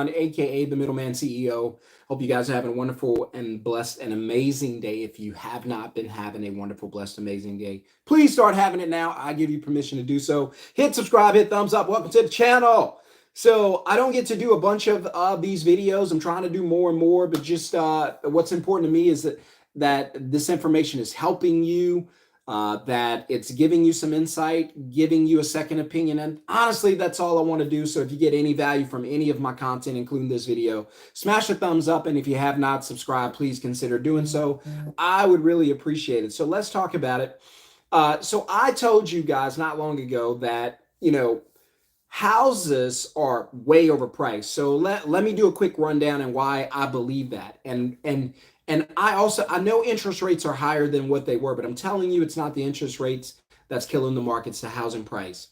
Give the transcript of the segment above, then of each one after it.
aka the Middleman CEO. Hope you guys are having a wonderful and blessed and amazing day. If you have not been having a wonderful, blessed, amazing day, please start having it now. I give you permission to do so. Hit subscribe, hit thumbs up. Welcome to the channel. So I don't get to do a bunch of these videos. I'm trying to do more and more, but just what's important to me is that this information is helping you. That it's giving you some insight, giving you a second opinion. And honestly, that's all I want to do. So if you get any value from any of my content, including this video, smash a thumbs up. And if you have not subscribed, please consider doing so. I would really appreciate it. So let's talk about it. So I told you guys not long ago that, houses are way overpriced. So let me do a quick rundown and why I believe that. And I know interest rates are higher than what they were, but I'm telling you, it's not the interest rates that's killing the market, it's the housing price.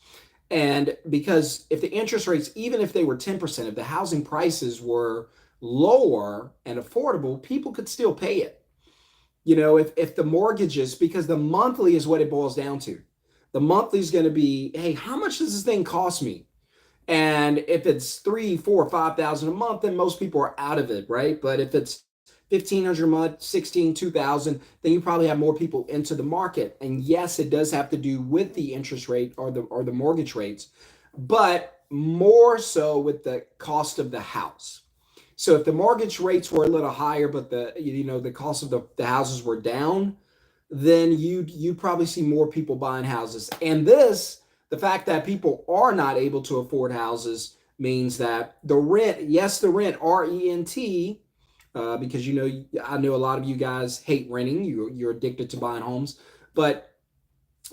And because if the interest rates, even if they were 10%, if the housing prices were lower and affordable, people could still pay it. If the mortgages, because the monthly is what it boils down to. The monthly is going to be, hey, how much does this thing cost me? And if it's 3, 4, 5,000 a month, then most people are out of it, right? But if it's 1,500 a month, 16, 2,000, then you probably have more people into the market. And yes, it does have to do with the interest rate or the mortgage rates, but more so with the cost of the house. So if the mortgage rates were a little higher, but the cost of the houses were down, then you probably see more people buying houses. And the fact that people are not able to afford houses means that the rent, R-E-N-T, because I know a lot of you guys hate renting. You're addicted to buying homes. But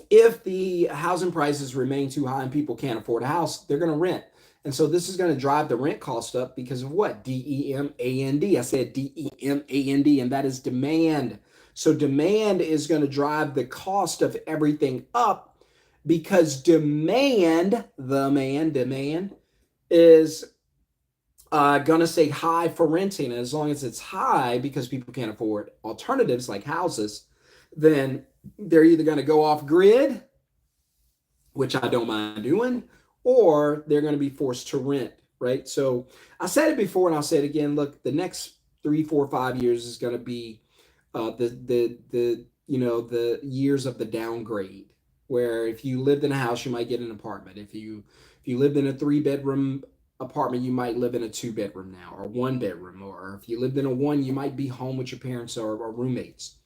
if the housing prices remain too high and people can't afford a house, they're going to rent. And so this is going to drive the rent cost up because of what? D-E-M-A-N-D. I said D-E-M-A-N-D, and that is demand. So demand is going to drive the cost of everything up because demand is going to stay high for renting. And as long as it's high because people can't afford alternatives like houses, then they're either going to go off grid, which I don't mind doing, or they're going to be forced to rent, right? So I said it before and I'll say it again. Look, the next 3, 4, 5 years is going to be the years of the downgrade, where if you lived in a house, you might get an apartment. If you lived in a 3-bedroom apartment, you might live in a 2-bedroom now, or 1-bedroom, or if you lived in a 1, you might be home with your parents or roommates.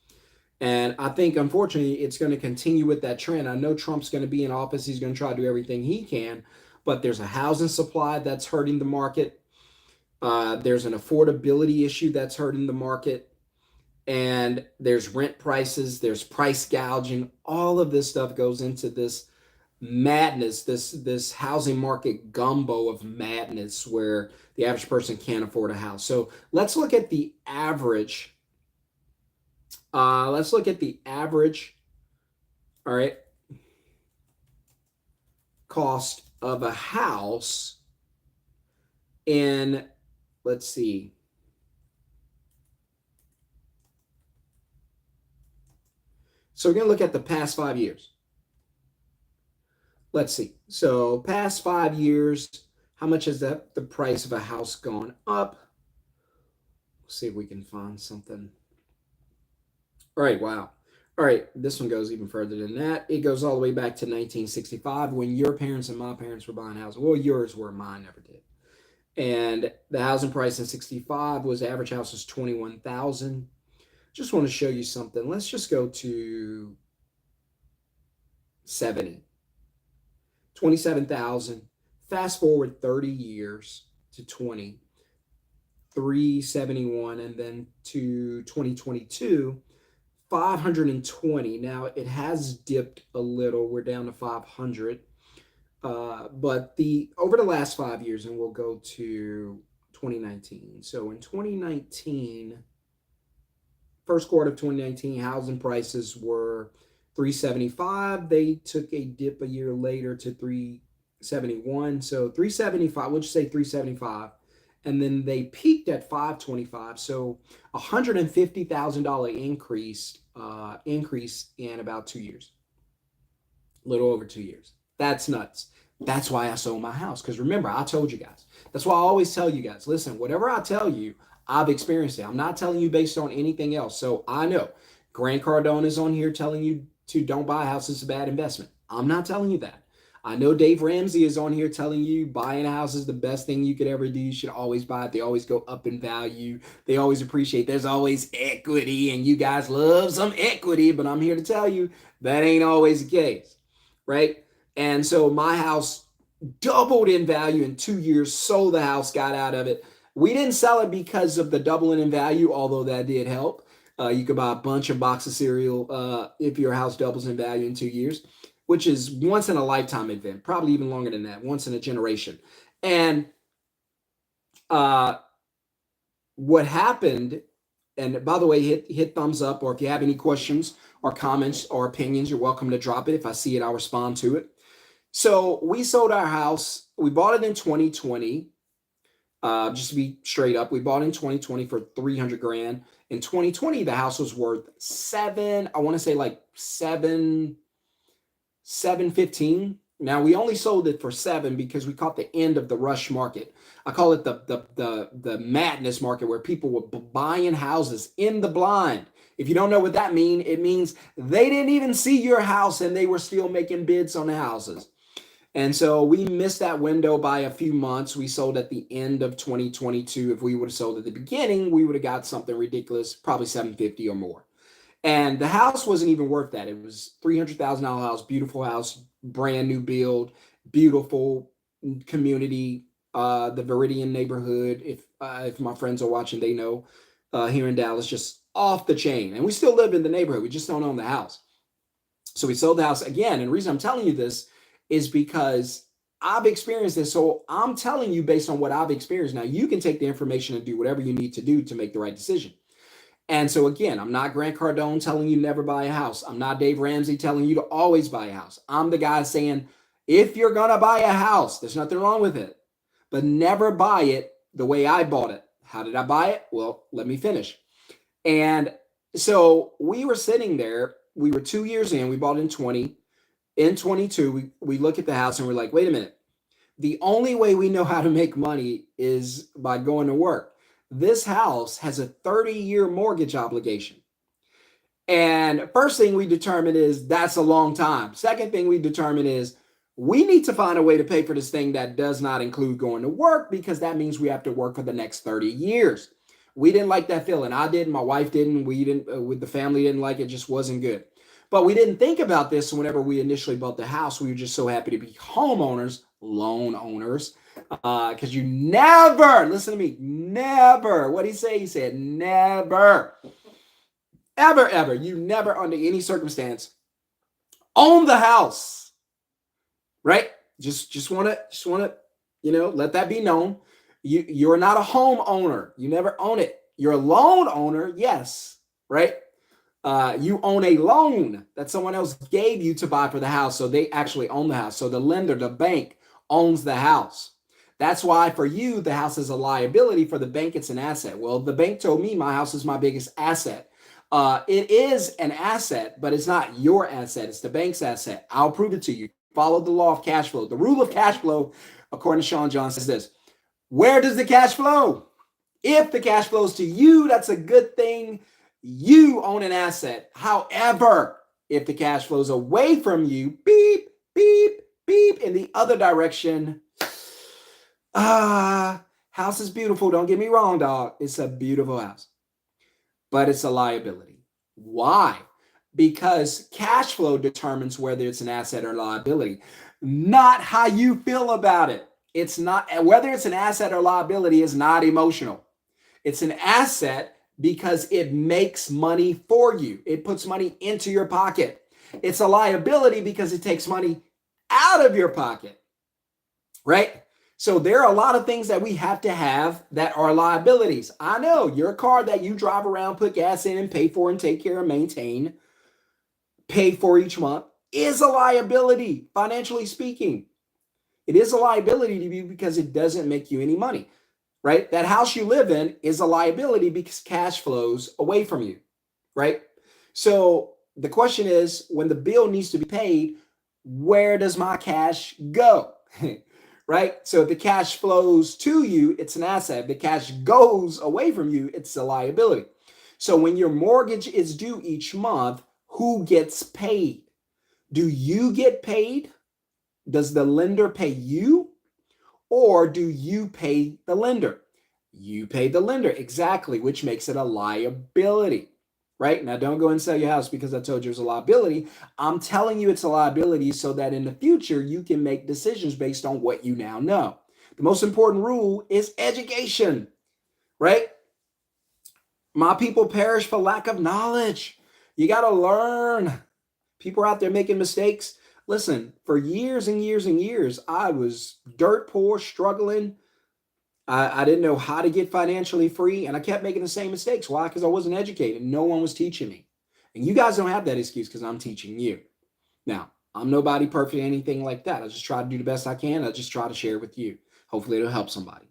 And I think, unfortunately, it's going to continue with that trend. I know Trump's going to be in office. He's going to try to do everything he can, but there's a housing supply that's hurting the market. There's an affordability issue that's hurting the market. And there's rent prices, there's price gouging. All of this stuff goes into this madness, this housing market gumbo of madness where the average person can't afford a house. So let's look at the average. All right, cost of a house in, let's see. So we're going to look at the past 5 years. Let's see. So past 5 years, how much has the price of a house gone up? Let's see if we can find something. All right, wow. All right, this one goes even further than that. It goes all the way back to 1965 when your parents and my parents were buying houses. Well, yours were, mine never did. And the housing price in 65 was, the average house was $21,000. Just want to show you something. Let's just go to 27,000. Fast forward 30 years to 371, and then to 2022, 520. Now it has dipped a little. We're down to 500. But over the last 5 years, and we'll go to 2019. So in 2019, first quarter of 2019, housing prices were 375. They took a dip a year later to 371. So 375, we'll just say 375. And then they peaked at 525. So $150,000 increase in about 2 years. A little over 2 years. That's nuts. That's why I sold my house. Because remember, I told you guys. That's why I always tell you guys, listen, whatever I tell you, I've experienced it. I'm not telling you based on anything else. So I know Grant Cardone is on here telling you to don't buy a house. It's a bad investment. I'm not telling you that. I know Dave Ramsey is on here telling you buying a house is the best thing you could ever do. You should always buy it. They always go up in value. They always appreciate. There's always equity, and you guys love some equity. But I'm here to tell you that ain't always the case, right? And so my house doubled in value in 2 years, sold the house, got out of it. We didn't sell it because of the doubling in value, although that did help. You could buy a bunch of box of cereal if your house doubles in value in 2 years, which is once in a lifetime event, probably even longer than that, once in a generation. And what happened, and by the way, hit thumbs up, or if you have any questions or comments or opinions, you're welcome to drop it. If I see it, I'll respond to it. So we sold our house. We bought it in 2020. Just to be straight up, we bought in 2020 for 300 grand. In 2020, the house was worth I want to say like 715. Now we only sold it for 7 because we caught the end of the rush market. I call it the madness market, where people were buying houses in the blind. If you don't know what that means, it means they didn't even see your house and they were still making bids on the houses. And so we missed that window by a few months. We sold at the end of 2022. If we would have sold at the beginning, we would have got something ridiculous, probably 750 or more. And the house wasn't even worth that. It was $300,000 house, beautiful house, brand new build, beautiful community, the Viridian neighborhood. If my friends are watching, they know here in Dallas, just off the chain. And we still live in the neighborhood. We just don't own the house. So we sold the house again. And the reason I'm telling you this is because I've experienced this. So I'm telling you based on what I've experienced. Now you can take the information and do whatever you need to do to make the right decision. And so again, I'm not Grant Cardone telling you never buy a house. I'm not Dave Ramsey telling you to always buy a house. I'm the guy saying, if you're going to buy a house, there's nothing wrong with it, but never buy it the way I bought it. How did I buy it? Well, let me finish. And so we were sitting there. We were 2 years in. We bought in 20. In 22, we look at the house and we're like, wait a minute. The only way we know how to make money is by going to work. This house has a 30-year mortgage obligation. And first thing we determine is that's a long time. Second thing we determine is we need to find a way to pay for this thing that does not include going to work, because that means we have to work for the next 30 years. We didn't like that feeling. I didn't. My wife didn't. We didn't. With the family didn't like it. Just wasn't good. But we didn't think about this whenever we initially bought the house. We were just so happy to be homeowners, loan owners, because you never, listen to me, never, what did he say? He said, never, ever, you never under any circumstance own the house, right? Just want to, let that be known. You're not a homeowner. You never own it. You're a loan owner, yes, right? You own a loan that someone else gave you to buy for the house. So they actually own the house. So the lender, the bank, owns the house. That's why for you, the house is a liability. For the bank, it's an asset. Well, the bank told me my house is my biggest asset. It is an asset, but it's not your asset. It's the bank's asset. I'll prove it to you. Follow the law of cash flow. The rule of cash flow, according to Shon-Jhon, says this. Where does the cash flow? If the cash flows to you, that's a good thing. You own an asset. However, if the cash flows away from you, beep, beep, beep, in the other direction, house is beautiful. Don't get me wrong, dog. It's a beautiful house, but it's a liability. Why? Because cash flow determines whether it's an asset or liability, not how you feel about it. It's not, whether it's an asset or liability is not emotional. It's an asset because it makes money for you. It puts money into your pocket. It's a liability because it takes money out of your pocket, right? So there are a lot of things that we have to have that are liabilities. I know your car that you drive around, put gas in and pay for and take care and maintain, pay for each month, is a liability, financially speaking. It is a liability to you because it doesn't make you any money. Right? That house you live in is a liability because cash flows away from you, right? So the question is, when the bill needs to be paid, where does my cash go? right? So if the cash flows to you, it's an asset. If the cash goes away from you, it's a liability. So when your mortgage is due each month, who gets paid? Do you get paid? Does the lender pay you? Or do you pay the lender? You pay the lender, exactly, which makes it a liability, right? Now, don't go and sell your house because I told you it's a liability. I'm telling you it's a liability so that in the future you can make decisions based on what you now know. The most important rule is education, right? My people perish for lack of knowledge. You got to learn. People are out there making mistakes. Listen, for years and years and years, I was dirt poor, struggling. I didn't know how to get financially free, and I kept making the same mistakes. Why? Because I wasn't educated. No one was teaching me. And you guys don't have that excuse because I'm teaching you. Now, I'm nobody perfect, anything like that. I just try to do the best I can. I just try to share with you. Hopefully, it'll help somebody.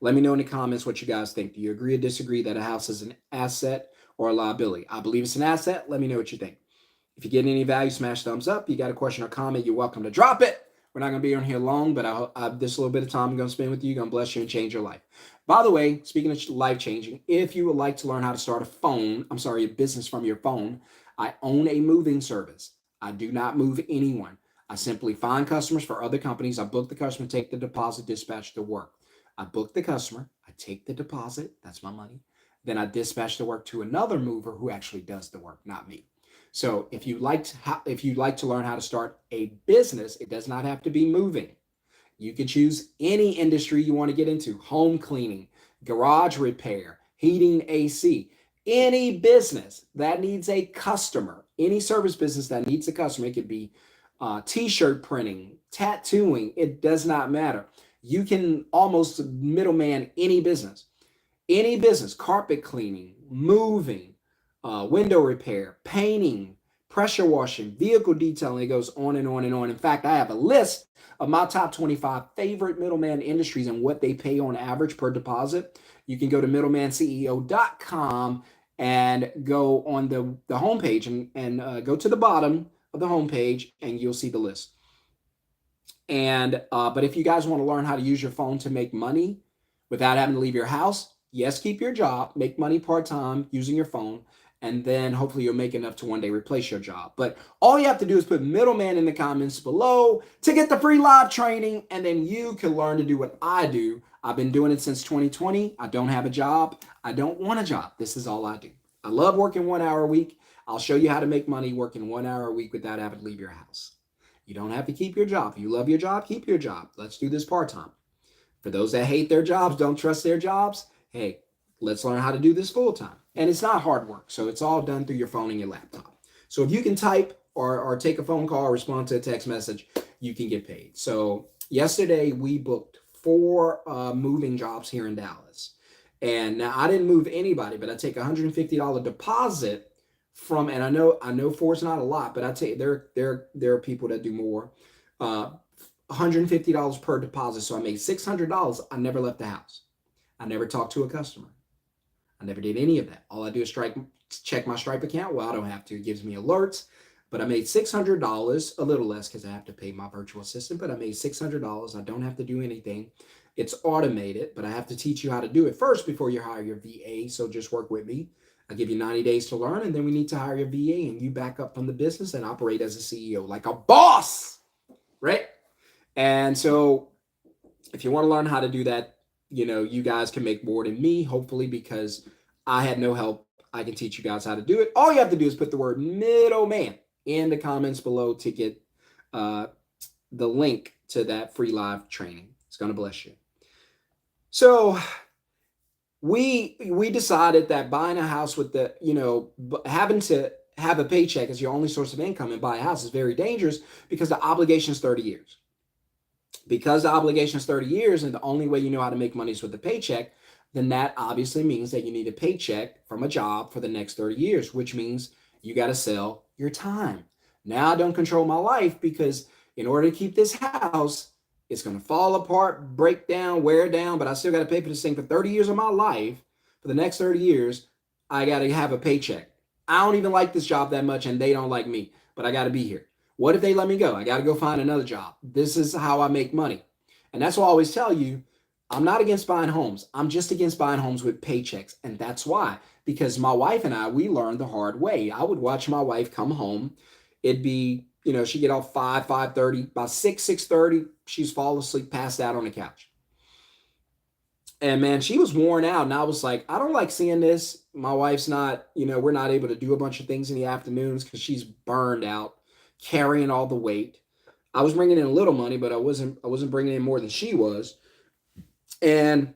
Let me know in the comments what you guys think. Do you agree or disagree that a house is an asset or a liability? I believe it's an asset. Let me know what you think. If you get any value, smash thumbs up. You got a question or comment, you're welcome to drop it. We're not going to be on here long, but this little bit of time I'm going to spend with you, going to bless you and change your life. By the way, speaking of life changing, if you would like to learn how to start a business from your phone, I own a moving service. I do not move anyone. I simply find customers for other companies. I book the customer, take the deposit, dispatch the work. I book the customer, I take the deposit, that's my money. Then I dispatch the work to another mover who actually does the work, not me. So if you'd like to learn how to start a business, it does not have to be moving. You can choose any industry you want to get into: home cleaning, garage repair, heating, AC, any business that needs a customer, any service business that needs a customer. It could be t-shirt printing, tattooing, it does not matter. You can almost middleman any business, carpet cleaning, moving, window repair, painting, pressure washing, vehicle detailing. It goes on and on and on. In fact, I have a list of my top 25 favorite middleman industries and what they pay on average per deposit. You can go to middlemanceo.com and go on the homepage and go to the bottom of the homepage and you'll see the list. And but if you guys want to learn how to use your phone to make money without having to leave your house, yes, keep your job, make money part-time using your phone, and then hopefully you'll make enough to one day replace your job. But all you have to do is put middleman in the comments below to get the free live training, and then you can learn to do what I do. I've been doing it since 2020. I don't have a job. I don't want a job. This is all I do. I love working 1 hour a week. I'll show you how to make money working 1 hour a week without having to leave your house. You don't have to keep your job. If you love your job, keep your job. Let's do this part-time. For those that hate their jobs, don't trust their jobs, hey, let's learn how to do this full-time. And it's not hard work. So it's all done through your phone and your laptop. So if you can type or take a phone call or respond to a text message, you can get paid. So yesterday we booked 4 moving jobs here in Dallas. And now I didn't move anybody, but I take $150 deposit from, and I know 4 is not a lot, but I tell you, there are people that do more. $150 per deposit. So I made $600. I never left the house. I never talked to a customer. I never did any of that. All I do is check my Stripe account. Well, I don't have to. It gives me alerts. But I made $600, a little less because I have to pay my virtual assistant, but I made $600. I don't have to do anything. It's automated, but I have to teach you how to do it first before you hire your VA. So just work with me. I give you 90 days to learn, and then we need to hire your VA, and you back up from the business and operate as a CEO like a boss, right? And so if you want to learn how to do that, you guys can make more than me, hopefully, because I had no help. I can teach you guys how to do it. All you have to do is put the word middleman in the comments below to get the link to that free live training. It's going to bless you. So we decided that buying a house with the, having to have a paycheck as your only source of income and buy a house is very dangerous because the obligation is 30 years. Because the obligation is 30 years and the only way you know how to make money is with a paycheck, then that obviously means that you need a paycheck from a job for the next 30 years, which means you got to sell your time. Now I don't control my life because in order to keep this house, it's going to fall apart, break down, wear down, but I still got to pay for this thing for 30 years of my life. For the next 30 years, I got to have a paycheck. I don't even like this job that much and they don't like me, but I got to be here. What if they let me go? I got to go find another job. This is how I make money. And that's why I always tell you, I'm not against buying homes. I'm just against buying homes with paychecks. And that's why, because my wife and I, we learned the hard way. I would watch my wife come home. It'd be, she'd get off 5:30, by 6:30, she's fall asleep, passed out on the couch. And man, she was worn out. And I was like, I don't like seeing this. My wife's not, we're not able to do a bunch of things in the afternoons because she's burned out, carrying all the weight. I was bringing in a little money, but I wasn't bringing in more than she was. And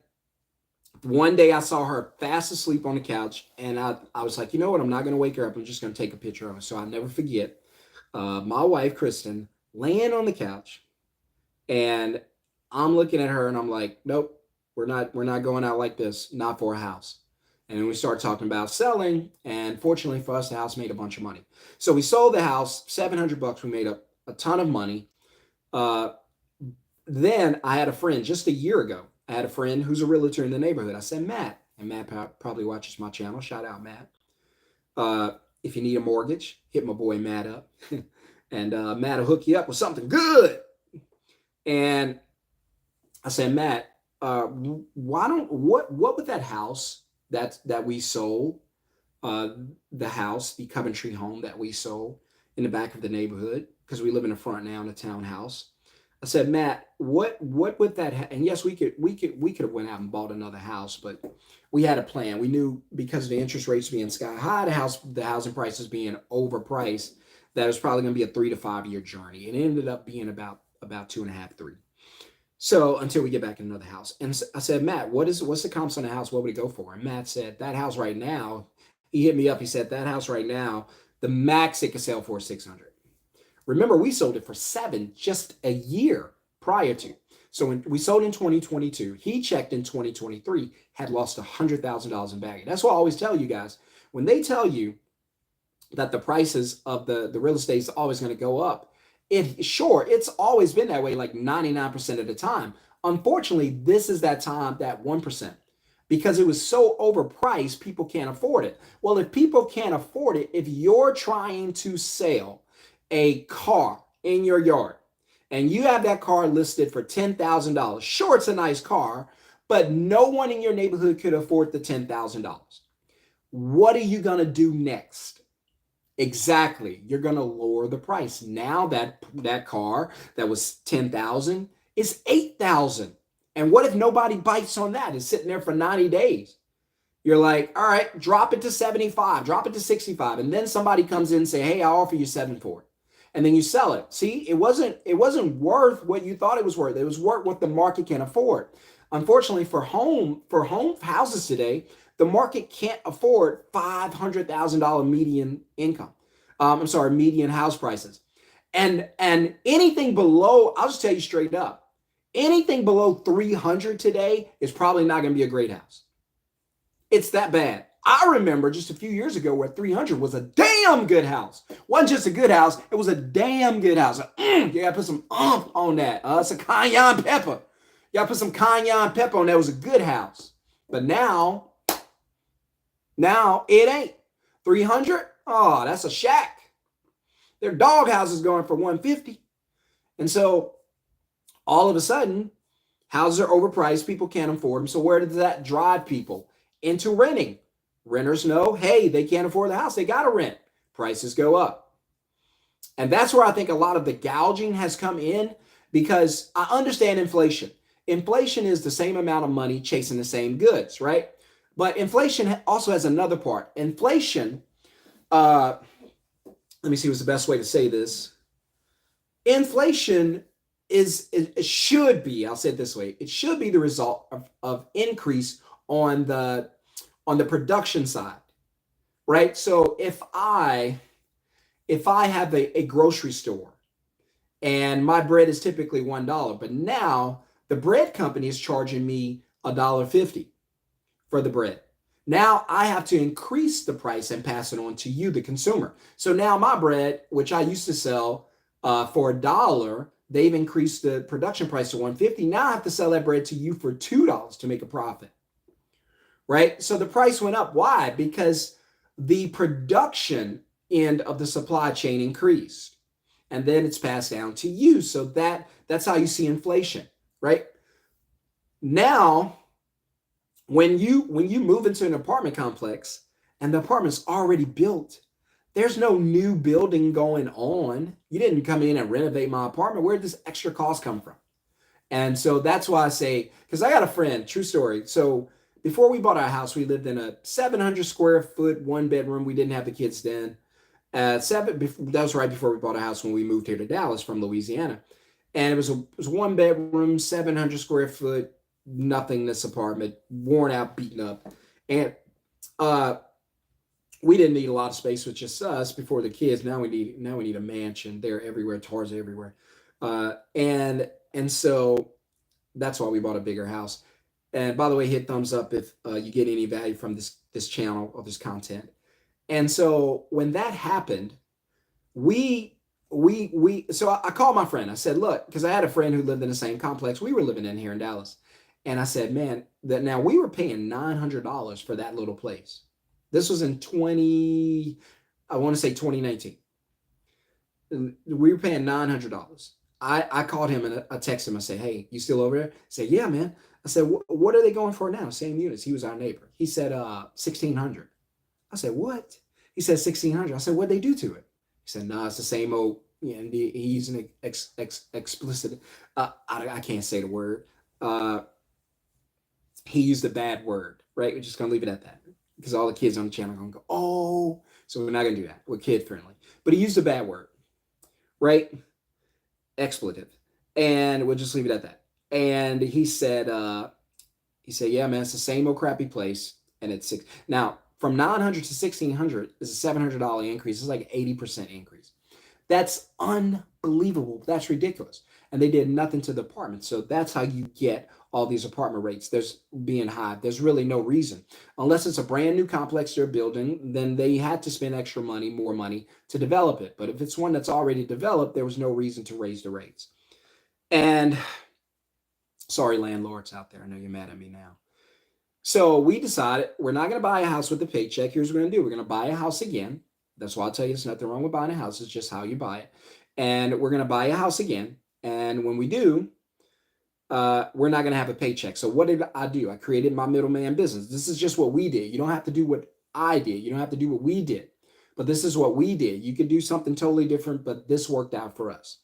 one day I saw her fast asleep on the couch, and I was like, you know what? I'm not going to wake her up. I'm just going to take a picture of her. So I'll never forget my wife, Kristen, laying on the couch, and I'm looking at her and I'm like, nope, we're not going out like this, not for a house. And then we started talking about selling, and fortunately for us, the house made a bunch of money. So we sold the house, $700. We made a ton of money. Then I had a friend just a year ago. I had a friend who's a realtor in the neighborhood. I said, Matt, and Matt probably watches my channel. Shout out, Matt. If you need a mortgage, hit my boy Matt up, and Matt will hook you up with something good. And I said, Matt, what would that house that we sold, the house, the Coventry home that we sold in the back of the neighborhood, because we live in the front now in a townhouse. I said, Matt, what would that and yes, we could have went out and bought another house, but we had a plan. We knew because of the interest rates being sky high, the housing prices being overpriced, that it was probably going to be a 3 to 5 year journey. And it ended up being about 2.5, 3. So until we get back in another house. And I said, Matt, what's the comps on the house? What would it go for? And Matt said, that house right now, he hit me up. He said, that house right now, the max it could sell for is 600. Remember, we sold it for 7 just a year prior to. So when we sold in 2022, he checked in 2023, had lost $100,000 in value. That's why I always tell you guys, when they tell you that the prices of the real estate is always going to go up, it's always been that way like 99% of the time. Unfortunately, this is that time, that 1%, because it was so overpriced, people can't afford it. Well, if people can't afford it, if you're trying to sell a car in your yard and you have that car listed for $10,000, sure, it's a nice car, but no one in your neighborhood could afford the $10,000. What are you going to do next? Exactly. You're going to lower the price. Now that car that was 10,000 is 8,000. And what if nobody bites on that? It's sitting there for 90 days. You're like, all right, drop it to 75, drop it to 65. And then somebody comes in and say, hey, I'll offer you 7 for it. And then you sell it. See, it wasn't worth what you thought it was worth. It was worth what the market can afford. Unfortunately, for houses today, the market can't afford $500,000 median income. Median house prices. And anything below, I'll just tell you straight up, anything below 300 today is probably not going to be a great house. It's that bad. I remember just a few years ago where 300 was a damn good house. Wasn't just a good house, it was a damn good house. You gotta put some on that. It's a cayenne pepper. You gotta put some cayenne pepper on that. It was a good house. But now it ain't. 300? Oh, that's a shack. Their dog houses going for 150. And so all of a sudden, houses are overpriced. People can't afford them. So where does that drive people? Into renting. Renters know, hey, they can't afford the house. They got to rent. Prices go up. And that's where I think a lot of the gouging has come in, because I understand inflation. Inflation is the same amount of money chasing the same goods, right? But inflation also has another part. Inflation, let me see what's the best way to say this. Inflation it should be, I'll say it this way, it should be the result of increase on the production side, right? So if I have a grocery store and my bread is typically $1, but now the bread company is charging me $1.50 for the bread. Now I have to increase the price and pass it on to you, the consumer. So now my bread, which I used to sell for $1, they've increased the production price to $1.50. Now I have to sell that bread to you for $2 to make a profit. Right? So the price went up. Why? Because the production end of the supply chain increased. and then it's passed down to you. So that's how you see inflation, right? Now, when you move into an apartment complex and the apartment's already built, there's no new building going on. You didn't come in and renovate my apartment. Where did this extra cost come from? And so that's why I say, because I got a friend, true story. So before we bought our house, we lived in a 700 square foot, one bedroom. We didn't have the kids then. That was right before we bought a house when we moved here to Dallas from Louisiana. And it was one bedroom, 700 square foot, nothingness apartment, worn out, beaten up. And uh, we didn't need a lot of space with just us before the kids. Now we need a mansion. They're everywhere, cars everywhere. And so that's why we bought a bigger house. And by the way, hit thumbs up if you get any value from this channel or this content. And so when that happened, I called my friend. I said, look, because I had a friend who lived in the same complex we were living in here in Dallas. And I said, man, that now we were paying $900 for that little place. This was in I want to say 2019. We were paying $900. I called him and I texted him. I said, hey, you still over there? He said, yeah, man. I said, what are they going for now? Same units. He was our neighbor. He said, 1,600. I said, what? He said, 1,600. I said, what'd they do to it? He said, nah, it's the same old, and he used an explicit, I can't say the word. He used a bad word, right? We're just going to leave it at that because all the kids on the channel are going to go, oh, so we're not going to do that. We're kid friendly. But he used a bad word, right? Expletive. And we'll just leave it at that. And he said, yeah, man, it's the same old crappy place. And it's six. Now, from 900 to 1,600 is a $700 increase. It's like an 80% increase. That's unbelievable. That's ridiculous. And they did nothing to the apartment. So that's how you get all these apartment rates. There's being high. There's really no reason. Unless it's a brand new complex they're building, then they had to spend extra money, more money to develop it. But if it's one that's already developed, there was no reason to raise the rates. And sorry, landlords out there. I know you're mad at me now. So we decided we're not going to buy a house with a paycheck. Here's what we're going to do. We're going to buy a house again. That's why I'll tell you there's nothing wrong with buying a house. It's just how you buy it. And we're going to buy a house again. And when we do, we're not going to have a paycheck. So what did I do? I created my middleman business. This is just what we did. You don't have to do what I did. You don't have to do what we did. But this is what we did. You could do something totally different, but this worked out for us.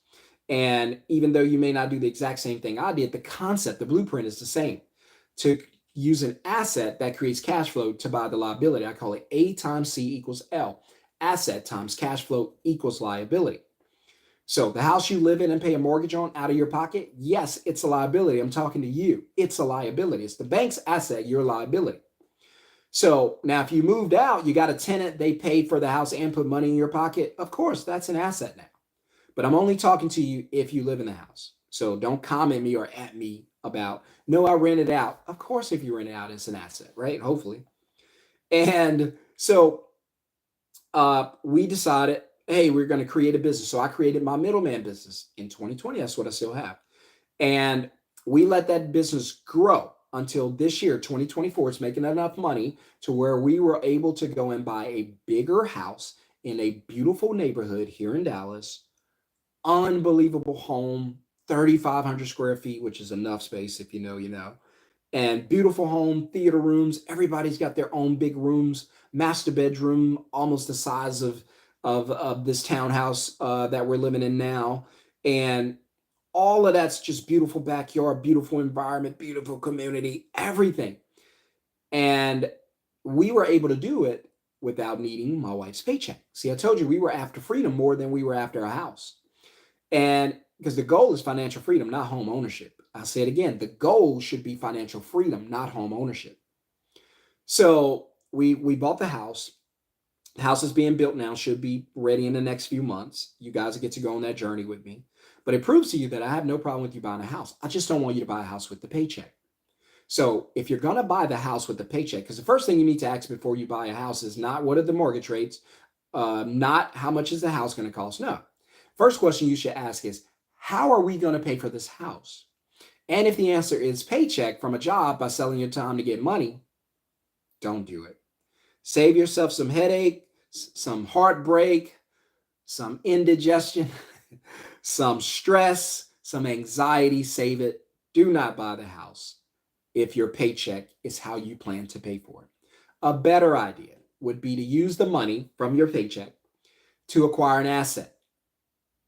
And even though you may not do the exact same thing I did, the concept, the blueprint is the same. To use an asset that creates cash flow to buy the liability. I call it A times C equals L. Asset times cash flow equals liability. So the house you live in and pay a mortgage on out of your pocket, yes, it's a liability. I'm talking to you. It's a liability. It's the bank's asset, your liability. So now if you moved out, you got a tenant, they paid for the house and put money in your pocket. Of course, that's an asset now. But I'm only talking to you if you live in the house. So don't comment me or at me about, no, I rented out. Of course, if you rent it out, it's an asset, right? Hopefully. And so we decided, hey, we're going to create a business. So I created my middleman business in 2020. That's what I still have. And we let that business grow until this year, 2024. It's making enough money to where we were able to go and buy a bigger house in a beautiful neighborhood here in Dallas. Unbelievable home, 3,500 square feet, which is enough space. If you know, you know. And beautiful home, theater rooms. Everybody's got their own big rooms, master bedroom, almost the size of this townhouse that we're living in now. And all of that's just beautiful backyard, beautiful environment, beautiful community, everything. And we were able to do it without needing my wife's paycheck. See, I told you we were after freedom more than we were after a house. And because the goal is financial freedom, not home ownership. I'll say it again. The goal should be financial freedom, not home ownership. So we bought the house. The house is being built now, should be ready in the next few months. You guys get to go on that journey with me. But it proves to you that I have no problem with you buying a house. I just don't want you to buy a house with the paycheck. So if you're going to buy the house with the paycheck, because the first thing you need to ask before you buy a house is not what are the mortgage rates, not how much is the house going to cost. No. First question you should ask is, how are we going to pay for this house? And if the answer is paycheck from a job by selling your time to get money, don't do it. Save yourself some headache, some heartbreak, some indigestion. some stress, some anxiety, save it. Do not buy the house if your paycheck is how you plan to pay for it. A better idea would be to use the money from your paycheck to acquire an asset.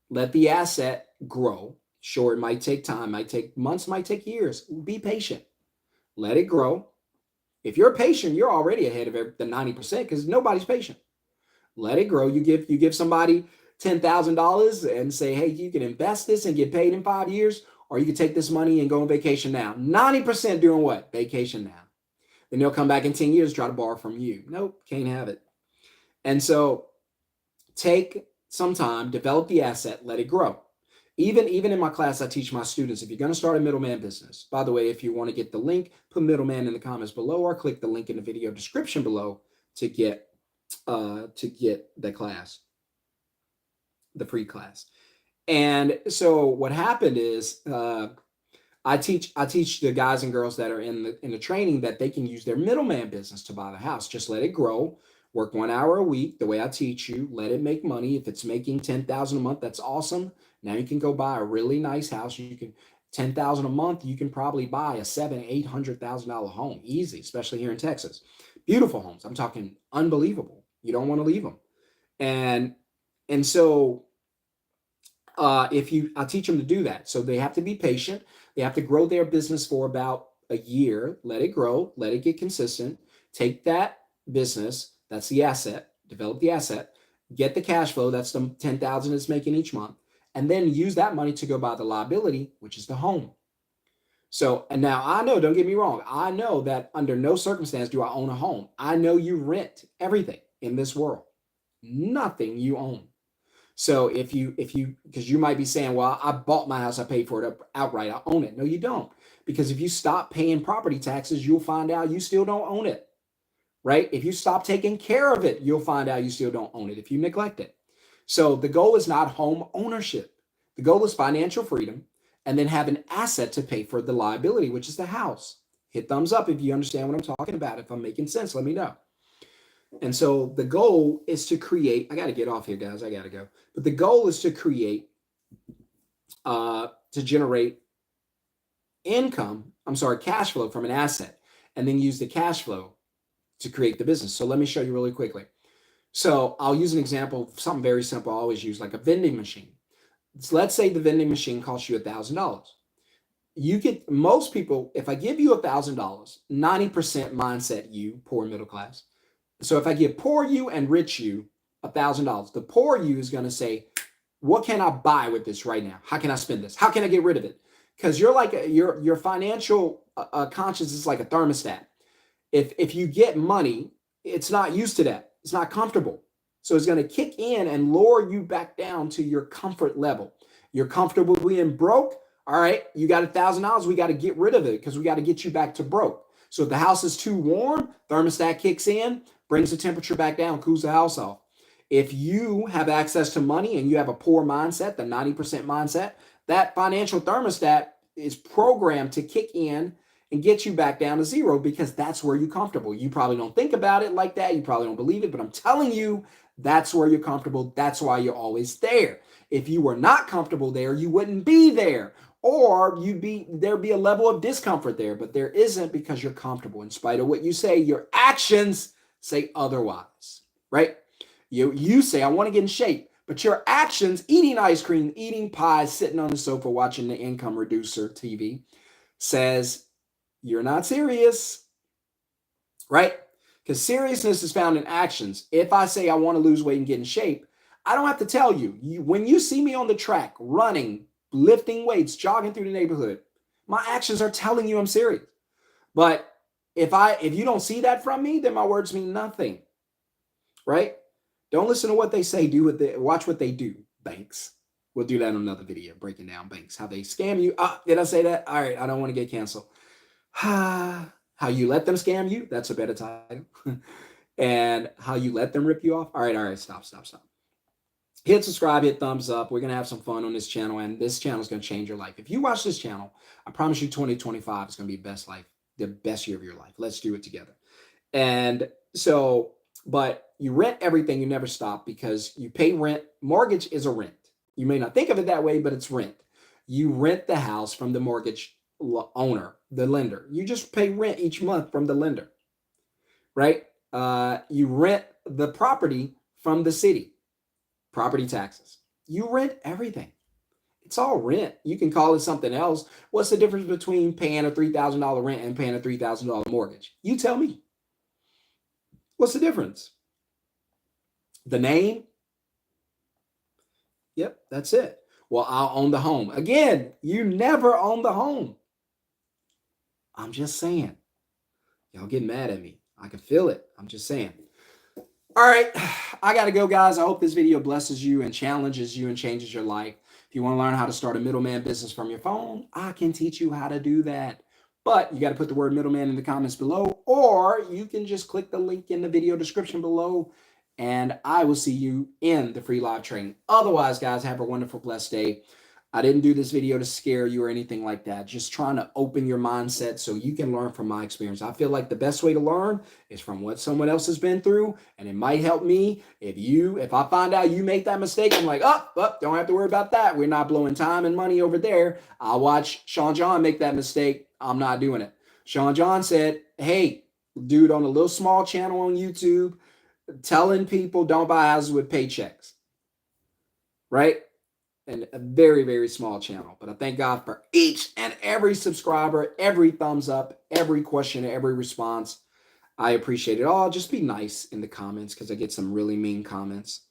Let the asset grow. Sure, it might take time, might take months, might take years. Be patient. Let it grow. If you're patient, you're already ahead of the 90% because nobody's patient. Let it grow. You give somebody $10,000 and say, hey, you can invest this and get paid in 5 years, or you can take this money and go on vacation now. 90% doing what? Vacation now. Then they'll come back in 10 years, try to borrow from you. Nope, can't have it. And so take some time, develop the asset, let it grow. Even in my class, I teach my students, if you're going to start a middleman business, by the way, if you want to get the link, put middleman in the comments below or click the link in the video description below to get the class, the free class. And so what happened is I teach the guys and girls that are in the training that they can use their middleman business to buy the house. Just let it grow. Work 1 hour a week, the way I teach you. Let it make money. If it's making $10,000 a month, that's awesome. Now you can go buy a really nice house. You can $10,000 a month. You can probably buy a $700,000-800,000 home, easy, especially here in Texas. Beautiful homes. I'm talking unbelievable. You don't want to leave them. And so I teach them to do that. So they have to be patient. They have to grow their business for about a year. Let it grow. Let it get consistent. Take that business. That's the asset. Develop the asset. Get the cash flow. That's the $10,000 it's making each month. And then use that money to go buy the liability, which is the home. So, and now I know, don't get me wrong. I know that under no circumstance do I own a home. I know you rent everything in this world. Nothing you own. So because you might be saying, well, I bought my house, I paid for it outright, I own it. No, you don't. Because if you stop paying property taxes, you'll find out you still don't own it, right? If you stop taking care of it, you'll find out you still don't own it if you neglect it. So the goal is not home ownership. The goal is financial freedom and then have an asset to pay for the liability, which is the house. Hit thumbs up if you understand what I'm talking about. If I'm making sense, let me know. And so the goal is to create, I got to get off here, guys. I got to go. But the goal is to create, to generate cash flow from an asset, and then use the cash flow to create the business. So let me show you really quickly. So I'll use an example, something very simple I always use, like a vending machine. So let's say the vending machine costs you $1,000. You get, most people, if I give you $1,000, 90% mindset you, poor middle class. So if I give poor you and rich you $1,000, the poor you is going to say, what can I buy with this right now? How can I spend this? How can I get rid of it? Because you're like your financial conscience is like a thermostat. If you get money, it's not used to that. It's not comfortable. So it's going to kick in and lower you back down to your comfort level. You're comfortable being broke. All right, you got $1,000. We got to get rid of it because we got to get you back to broke. So if the house is too warm, thermostat kicks in, brings the temperature back down, cools the house off. If you have access to money and you have a poor mindset, the 90% mindset, that financial thermostat is programmed to kick in and get you back down to zero because that's where you're comfortable. You probably don't think about it like that. You probably don't believe it, but I'm telling you, that's where you're comfortable. That's why you're always there. If you were not comfortable there, you wouldn't be there. Or there'd be a level of discomfort there, but there isn't because you're comfortable. In spite of what you say, your actions say otherwise, right? You say, I want to get in shape, but your actions, eating ice cream, eating pie, sitting on the sofa, watching the income reducer TV, says you're not serious, right? Because seriousness is found in actions. If I say I want to lose weight and get in shape, I don't have to tell you. When you see me on the track, running, lifting weights, jogging through the neighborhood, my actions are telling you I'm serious. But if you don't see that from me, then my words mean nothing, right? Don't listen to what they say. Watch what they do. Banks. We'll do that in another video, breaking down banks, how they scam you. Did I say that? All right, I don't want to get canceled. How you let them scam you. That's a better title. And how you let them rip you off. All right, stop. Hit subscribe, hit thumbs up. We're going to have some fun on this channel, and this channel is going to change your life. If you watch this channel, I promise you 2025 is going to be the best year of your life. Let's do it together. And so, but you rent everything, you never stop because you pay rent. Mortgage is a rent. You may not think of it that way, but it's rent. You rent the house from the mortgage owner, the lender. You just pay rent each month from the lender, right? You rent the property from the city, property taxes. You rent everything. It's all rent. You can call it something else. What's the difference between paying a $3,000 rent and paying a $3,000 mortgage? You tell me. What's the difference? The name? Yep, that's it. Well, I'll own the home. Again, you never own the home. I'm just saying. Y'all get mad at me. I can feel it. I'm just saying. All right, I got to go, guys. I hope this video blesses you and challenges you and changes your life. If you want to learn how to start a middleman business from your phone, I can teach you how to do that. But you got to put the word middleman in the comments below, or you can just click the link in the video description below, and I will see you in the free live training. Otherwise, guys, have a wonderful, blessed day. I didn't do this video to scare you or anything like that. Just trying to open your mindset so you can learn from my experience. I feel like the best way to learn is from what someone else has been through, and it might help me. If I find out you make that mistake, I'm like, don't have to worry about that. We're not blowing time and money over there. I'll watch Shon-Jhon make that mistake. I'm not doing it. Shon-Jhon said, hey, dude on a little small channel on YouTube, telling people don't buy houses with paychecks, right? And a very, very small channel. But I thank God for each and every subscriber, every thumbs up, every question, every response. I appreciate it all. Just be nice in the comments because I get some really mean comments.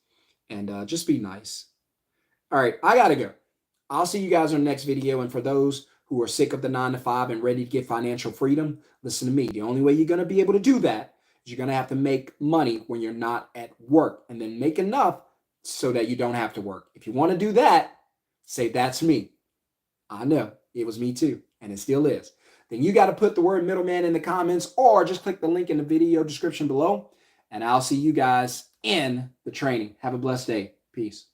And just be nice. All right, I got to go. I'll see you guys on the next video. And for those who are sick of the 9-to-5 and ready to get financial freedom, listen to me. The only way you're going to be able to do that is you're going to have to make money when you're not at work, and then make enough so that you don't have to work. If you want to do that, say, that's me. I know it was me too, and it still is. Then you got to put the word middleman in the comments, or just click the link in the video description below, and I'll see you guys in the training. Have a blessed day. Peace.